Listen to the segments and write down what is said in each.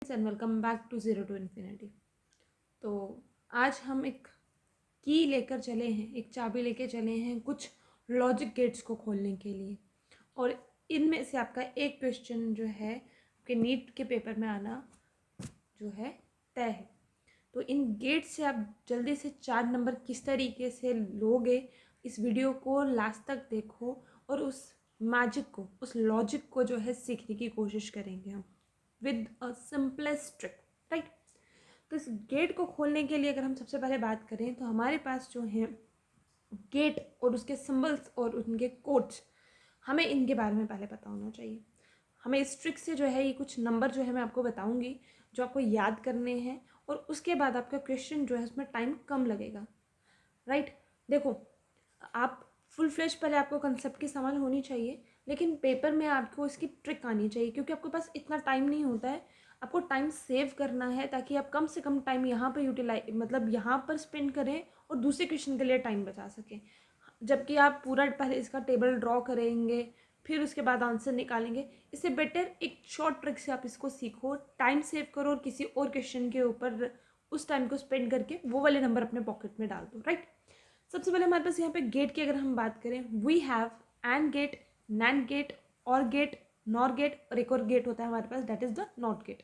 Friends and welcome back to Zero to Infinity. तो आज हम एक की लेकर चले हैं, एक चाबी लेकर चले हैं कुछ लॉजिक गेट्स को खोलने के लिए। और इनमें से आपका एक क्वेश्चन जो है आपके नीट के पेपर में आना जो है तय है। तो इन गेट से आप जल्दी से 4 नंबर किस तरीके से लोगे, इस वीडियो को लास्ट तक देखो और उस मैजिक को, उस लॉजिक को जो है सीखने की कोशिश करेंगे हम with a simplest trick, right. तो इस गेट को खोलने के लिए अगर हम सबसे पहले बात करें तो हमारे पास जो है गेट और उसके सिंबल्स और उनके कोड्स, हमें इनके बारे में पहले पता होना चाहिए। हमें इस ट्रिक से जो है ये कुछ नंबर जो है मैं आपको बताऊंगी जो आपको याद करने हैं, और उसके बाद आपका क्वेश्चन जो है उसमें टाइम कम लगेगा, राइट। देखो, आप फुल फ्लेश पहले आपको कंसेप्ट की समझ होनी चाहिए, लेकिन पेपर में आपको इसकी ट्रिक आनी चाहिए, क्योंकि आपके पास इतना टाइम नहीं होता है। आपको टाइम सेव करना है ताकि आप कम से कम टाइम यहाँ पर यूटिलाइज मतलब यहाँ पर स्पेंड करें और दूसरे क्वेश्चन के लिए टाइम बचा सकें। जबकि आप पूरा पहले इसका टेबल ड्रॉ करेंगे फिर उसके बाद आंसर निकालेंगे, इससे बेटर एक शॉर्ट ट्रिक से आप इसको सीखो, टाइम सेव करो और किसी और क्वेश्चन के ऊपर उस टाइम को स्पेंड करके वो वाले नंबर अपने पॉकेट में डाल दो, राइट। सबसे पहले हमारे पास यहाँ पे गेट की अगर हम बात करें, we have and gate, nand gate, or gate, nor gate, और एक और गेट होता है हमारे पास, that is the not gate.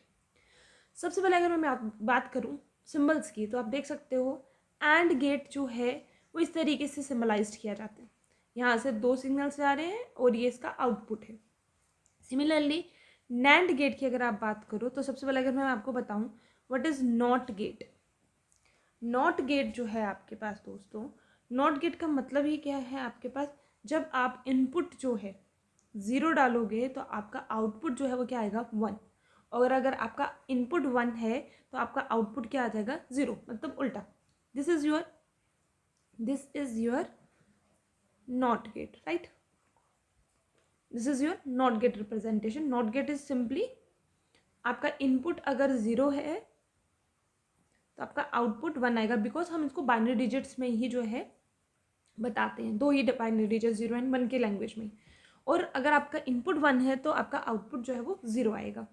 सबसे पहले अगर मैं बात करूँ सिंबल्स की, तो आप देख सकते हो एंड गेट जो है वो इस तरीके से सिंबलाइज किया जाता है। यहाँ से 2 सिग्नल्स जा रहे हैं और ये इसका आउटपुट है। सिमिलरली नैंड गेट की अगर आप बात करो तो सबसे पहले अगर मैं आपको बताऊँ what is not gate. Not gate जो है आपके पास दोस्तों, नॉट गेट का मतलब ही क्या है आपके पास, जब आप इनपुट जो है 0 डालोगे तो आपका आउटपुट जो है वो क्या आएगा 1, और अगर आपका इनपुट 1 है तो आपका आउटपुट क्या आ जाएगा 0, मतलब उल्टा। This is your not gate, right. This is your not gate representation. Not gate is simply आपका इनपुट अगर 0 है तो आपका आउटपुट 1 आएगा, बिकॉज हम इसको बाइनरी डिजिट्स में ही जो है बताते हैं, 2 ही बाइनरी डिजिट 0 एंड 1 की लैंग्वेज में। और अगर आपका इनपुट 1 है तो आपका आउटपुट जो है वो 0 आएगा।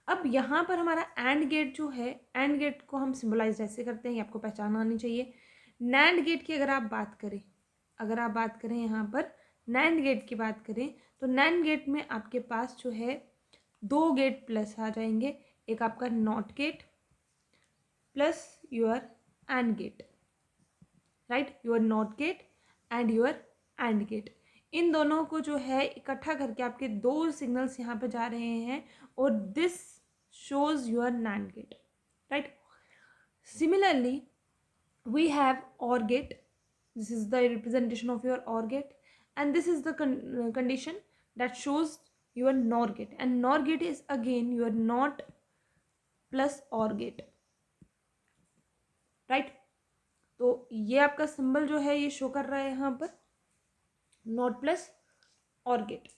अब यहाँ पर हमारा एंड गेट जो है, एंड गेट को हम सिंबलाइज ऐसे करते हैं, ये आपको पहचान आनी चाहिए। नैंड गेट की अगर आप बात करें यहाँ पर नैंड गेट की बात करें तो नैंड गेट में आपके पास जो है 2 गेट प्लस आ जाएंगे, एक आपका not gate plus your and gate, right, your not gate and your and gate. इन दोनों को जो है इकट्ठा करके आपके 2 सिग्नल्स यहाँ पे जा रहे हैं और this shows your NAND gate, right. Similarly we have OR gate, this is the representation of your OR gate, and this is the condition that shows your NOR gate, and NOR gate is again your NOT plus OR gate, right। तो ये आपका symbol जो है ये show कर रहा है यहाँ पर नॉट प्लस OR गेट।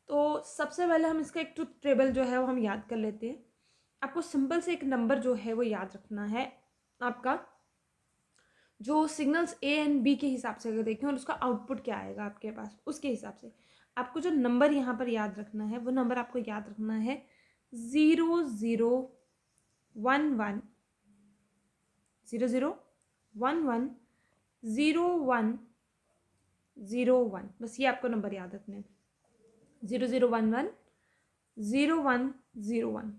तो सबसे पहले हम इसका एक ट्रुथ टेबल जो है वो हम याद कर लेते हैं। आपको सिंपल से एक नंबर जो है वो याद रखना है, आपका जो सिग्नल्स ए एंड बी के हिसाब से अगर देखें और उसका आउटपुट क्या आएगा आपके पास, उसके हिसाब से आपको जो नंबर यहाँ पर याद रखना है वो नंबर आपको याद रखना है 0 0 1 1 0 0 1 1 0 1 0 1। बस ये आपको नंबर याद रखने हैं, 0 0 1 1 0 1 0 1।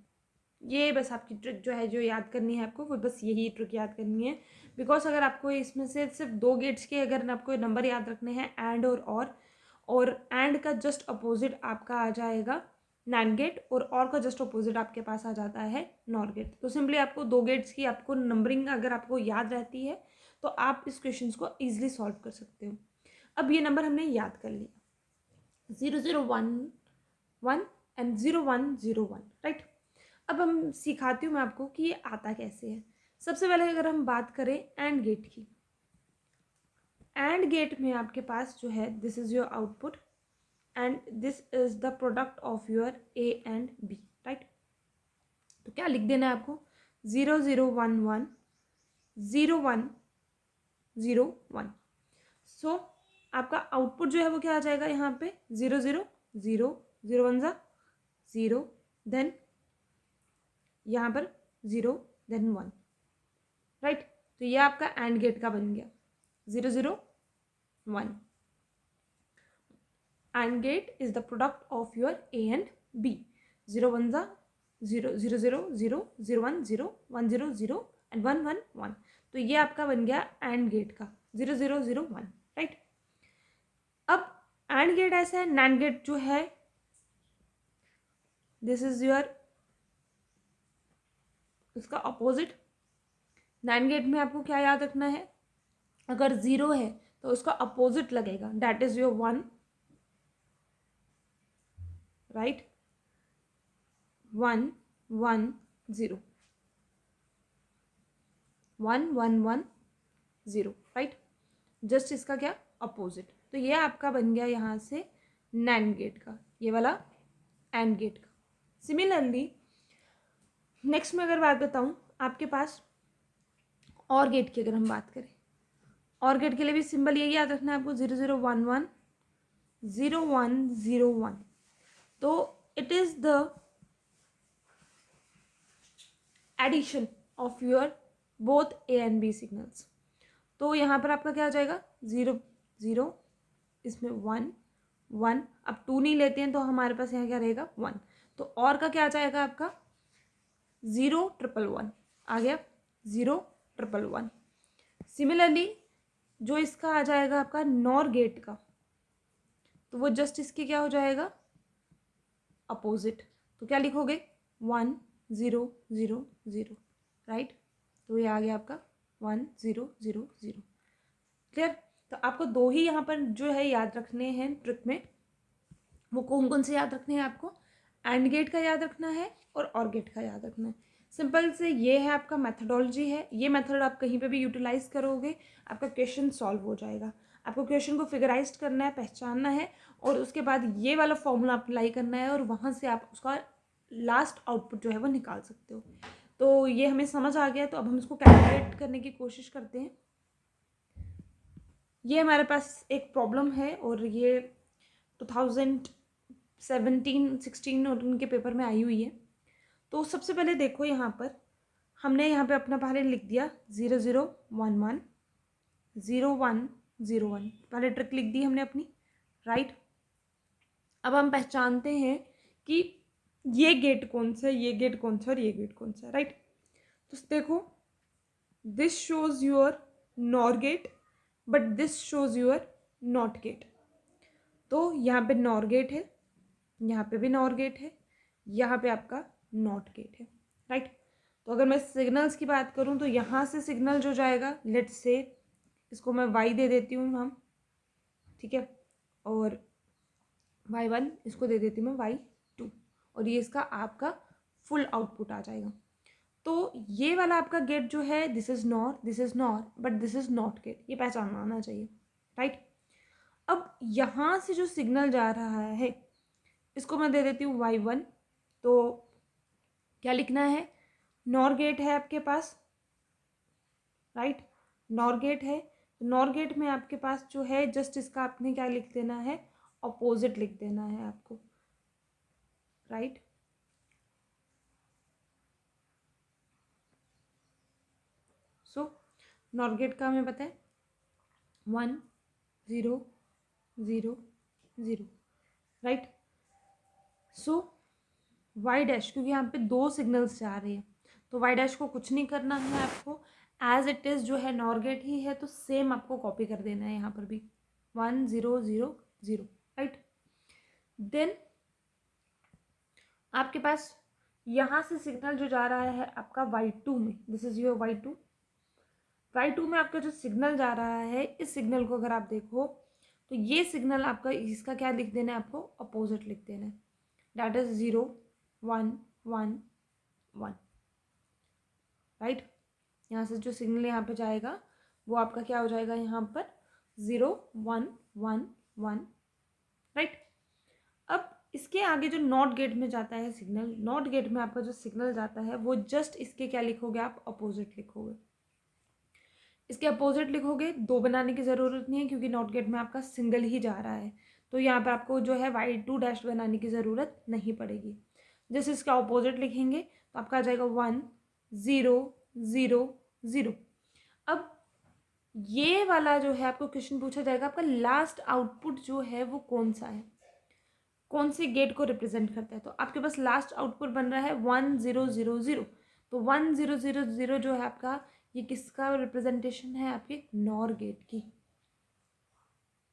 ये बस आपकी ट्रिक जो है जो याद करनी है आपको, वो बस यही ट्रिक याद करनी है। बिकॉज अगर आपको इसमें से सिर्फ 2 गेट्स के अगर आपको नंबर याद रखने हैं एंड और एंड का जस्ट अपोजिट आपका आ जाएगा नैंड गेट, और का जस्ट अपोजिट आपके पास आ जाता है नॉर गेट। तो सिंपली आपको 2 गेट्स की आपको नंबरिंग अगर आपको याद रहती है तो आप इस क्वेश्चन को ईजिली सॉल्व कर सकते हो। अब ये नंबर हमने याद कर लिया 0 0 1 1 एंड 0 1 0 1, राइट। अब हम सिखाती हूँ मैं आपको कि ये आता कैसे है। सबसे पहले अगर हम बात करें एंड गेट की, एंड गेट में आपके पास जो है this is your output and this is the product of your A and B, right. तो क्या लिख देना है आपको 0 0 1 1 0 1 0 1। सो आपका आउटपुट जो है वो क्या आ जाएगा यहाँ पे 0 0 0 0 1 0 देन यहाँ पर 0 देन 1, राइट। तो ये आपका एंड गेट का बन गया 0 0 1। AND gate is the product of your A and B. 0 1 ज़ा 0 0 0 0 0 1 0 1 0 0 एंड 1 1 1। तो ये आपका बन गया एंड गेट का 0 0 0 1, राइट। अब एंड गेट ऐसा है, नैंड गेट जो है दिस इज योर इसका अपोजिट। नैंड गेट में आपको क्या याद रखना है, अगर 0 है तो उसका अपोजिट लगेगा, that is your 1, right. 1 1 0 1 1 1 0, right. Just इसका क्या अपोजिट। तो ये आपका बन गया यहाँ से नैंड गेट का, ये वाला एंड गेट का। सिमिलरली नेक्स्ट में अगर बात बताऊँ आपके पास और गेट की, अगर हम बात करें और गेट के लिए भी सिंबल यही याद रखना है आपको 0 0 1 1 0 1 0 1। तो it is the addition of your both A and B signals. तो यहाँ पर आपका क्या आ जाएगा 0 0, इसमें 1 1। अब 2 नहीं लेते हैं तो हमारे पास यहाँ क्या रहेगा 1। तो और का क्या आ जाएगा आपका 0 1 1 आ गया 0 1 1। सिमिलरली जो इसका आ जाएगा आपका नॉर गेट का, तो वो जस्ट इसके क्या हो जाएगा अपोजिट। तो क्या लिखोगे 1 0 0 0, राइट। तो ये आ गया आपका 1 0 0 0, क्लियर। तो आपको दो ही यहाँ पर जो है याद रखने हैं ट्रिक में। वो कौन कौन से याद रखने हैं आपको, एंड गेट का याद रखना है और गेट का याद रखना है। सिंपल से ये है आपका मेथडोलॉजी है। ये मेथड आप कहीं पे भी यूटिलाइज करोगे आपका क्वेश्चन सॉल्व हो जाएगा। आपको क्वेश्चन को फिगराइज करना है, पहचानना है, और उसके बाद ये वाला फॉर्मूला अप्लाई करना है, और वहाँ से आप उसका लास्ट आउटपुट जो है वो निकाल सकते हो। तो ये हमें समझ आ गया। तो अब हम इसको कैलकुलेट करने की कोशिश करते हैं। ये हमारे पास एक प्रॉब्लम है और ये 2017-16 और उनके पेपर में आई हुई है। तो सबसे पहले देखो यहाँ पर हमने यहाँ पे अपना पहले लिख दिया 0 0 1 1 0 1 0 1, पहले ट्रिक लिख दी हमने अपनी, राइट। अब हम पहचानते हैं कि ये गेट कौन सा है, ये गेट कौन सा और ये गेट कौन सा है, राइट। तो देखो this shows your nor get but this shows your not gate. तो यहाँ पे नॉर गेट है, यहाँ पे भी नॉर गेट है, यहाँ पे आपका नॉट गेट है, राइट। तो अगर मैं सिग्नल्स की बात करूँ तो यहाँ से सिग्नल जो जाएगा, लेट्स से इसको मैं y दे देती हूँ हम, ठीक है, और y1 इसको दे देती हूँ मैं y2, और ये इसका आपका फुल आउटपुट आ जाएगा। तो ये वाला आपका गेट जो है this is nor but this is not gate, ये पहचानना आना चाहिए, राइट। अब यहाँ से जो सिग्नल जा रहा है इसको मैं दे देती हूँ y1। तो क्या लिखना है, नॉर गेट है आपके पास, राइट, नॉर गेट है। नॉर गेट में आपके पास जो है जस्ट इसका आपने क्या लिख देना है, अपोजिट लिख देना है आपको, राइट। सो नॉर गेट का हमें पता है 1 0 0 0, राइट। सो वाई डैश, क्योंकि यहाँ पे दो सिग्नल्स जा रहे हैं तो वाई डैश को कुछ नहीं करना है आपको, एज इट इज़ जो है नॉर गेट ही है तो सेम आपको कॉपी कर देना है यहाँ पर भी 1 0 0 0, राइट। देन आपके पास यहाँ से सिग्नल जो जा रहा है आपका y2 में, दिस इज योर y2 में आपका जो सिग्नल जा रहा है, इस सिग्नल को अगर आप देखो तो ये सिग्नल आपका, इसका क्या लिख देना है आपको, अपोजिट लिख देना है, दैट इज 0 1 1 1, राइट। यहाँ से जो सिग्नल यहाँ पे जाएगा वो आपका क्या हो जाएगा, यहाँ पर 0 1 1 1, राइट। अब इसके आगे जो नॉट गेट में जाता है सिग्नल, नॉट गेट में आपका जो सिग्नल जाता है वो जस्ट इसके क्या लिखोगे आप, अपोजिट लिखोगे। इसके अपोजिट लिखोगे, दो बनाने की ज़रूरत नहीं है क्योंकि नॉट गेट में आपका सिंगल ही जा रहा है, तो यहाँ पर आपको जो है y2 डैश बनाने की ज़रूरत नहीं पड़ेगी। जैसे इसका अपोजिट लिखेंगे तो आपका आ जाएगा 1 0 0 0। अब ये वाला जो है आपको क्वेश्चन पूछा जाएगा, आपका लास्ट आउटपुट जो है वो कौन सा है, कौन से गेट को रिप्रेजेंट करता है। तो आपके पास लास्ट आउटपुट बन रहा है 1 0 0 0। तो 1 0 0 0 जो है आपका, ये किसका रिप्रेजेंटेशन है, आपके नॉर गेट की,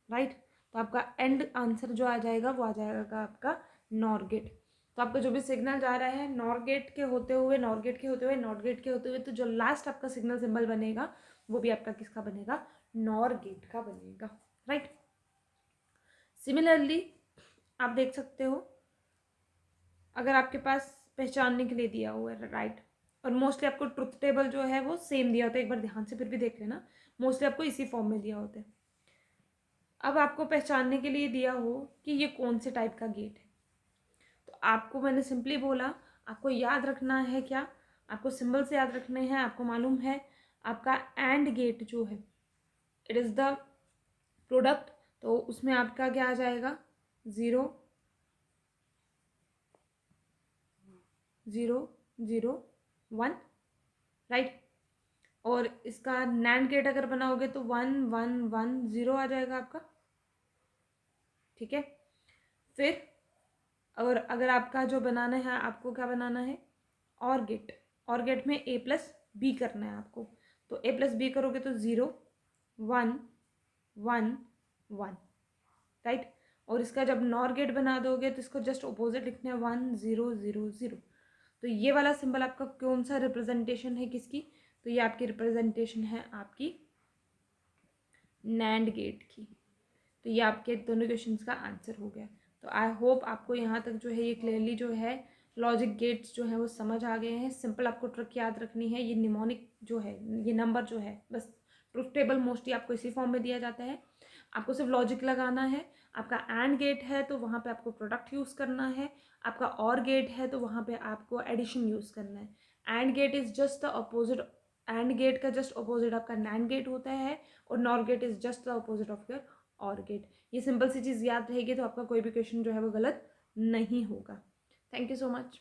राइट। तो आपका एंड आंसर जो आ जाएगा वो आ जाएगा आपका नॉर गेट। तो आपका जो भी सिग्नल जा रहा है नॉर गेट के होते हुए, नॉर गेट के होते हुए, नॉट गेट के होते हुए, तो जो लास्ट आपका सिग्नल सिंबल बनेगा वो भी आपका किसका बनेगा, नॉर गेट का बनेगा, राइट। सिमिलरली आप देख सकते हो, अगर आपके पास पहचानने के लिए दिया हुआ है, राइट, और मोस्टली आपको ट्रुथ टेबल जो है वो सेम दिया होता है, एक बार ध्यान से फिर भी देख लेना, मोस्टली आपको इसी फॉर्म में दिया होता है। अब आपको पहचानने के लिए दिया हो कि ये कौन से टाइप का गेट है, तो आपको मैंने सिंपली बोला, आपको याद रखना है क्या, आपको सिंबल से याद रखने हैं। आपको मालूम है आपका एंड गेट जो है इट इज़ द प्रोडक्ट, तो उसमें आपका क्या आ जाएगा, 0 0 0 1, राइट। और इसका नैंड गेट अगर बनाओगे तो 1 1 1 0 आ जाएगा आपका, ठीक है। फिर और अगर आपका जो बनाना है, आपको क्या बनाना है, और गेट, और गेट में a प्लस बी करना है आपको। तो a प्लस बी करोगे तो 0 1 1 1, राइट। और इसका जब नॉर गेट बना दोगे तो इसको जस्ट अपोजिट लिखना है 1 0 0 0। तो ये वाला सिंबल आपका कौन सा रिप्रेजेंटेशन है किसकी, तो ये आपकी रिप्रेजेंटेशन है आपकी नैंड गेट की। तो ये आपके दोनों क्वेश्चंस का आंसर हो गया। तो आई होप आपको यहाँ तक जो है ये क्लियरली जो है लॉजिक गेट्स जो है वो समझ आ गए हैं। सिंपल आपको ट्रिक याद रखनी है, ये निमोनिक जो है, ये नंबर जो है, बस ट्रुथ टेबल मोस्टली आपको इसी फॉर्म में दिया जाता है। आपको सिर्फ लॉजिक लगाना है। आपका एंड गेट है तो वहाँ पे आपको प्रोडक्ट यूज़ करना है। आपका और गेट है तो वहाँ पे आपको एडिशन यूज़ करना है। AND gate is just the opposite, AND gate का जस्ट अपोजिट आपका नैंड गेट होता है, और NOR gate is just the opposite of your OR gate. ये सिंपल सी चीज़ याद रहेगी तो आपका कोई भी क्वेश्चन जो है वो गलत नहीं होगा। Thank you so much.